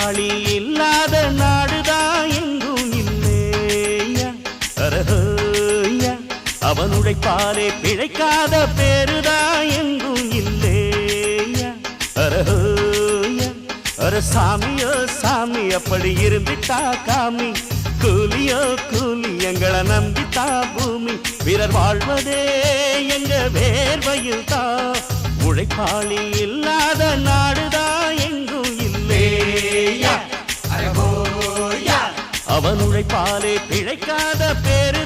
உழைப்பாளி இல்லாத நாடுதான் எங்கும் இல்லையா அரஹோயா அவன் உழைப்பாலே பிழைக்காத பேருதான் எங்கும் இல்லையா அரஹோயா அர சாமியோ சாமி அப்படி இருந்துட்டா காமி கூலியோ கூலி எங்களை நம்பித்தா பூமி வீரர் வாழ்வதே எங்க வேர்வையில் தான் உழைப்பாளி இல்லாத நாடுதான் எங்கும் இல்லையா அவன் உழைப்பாலே பிழைக்காத பேர்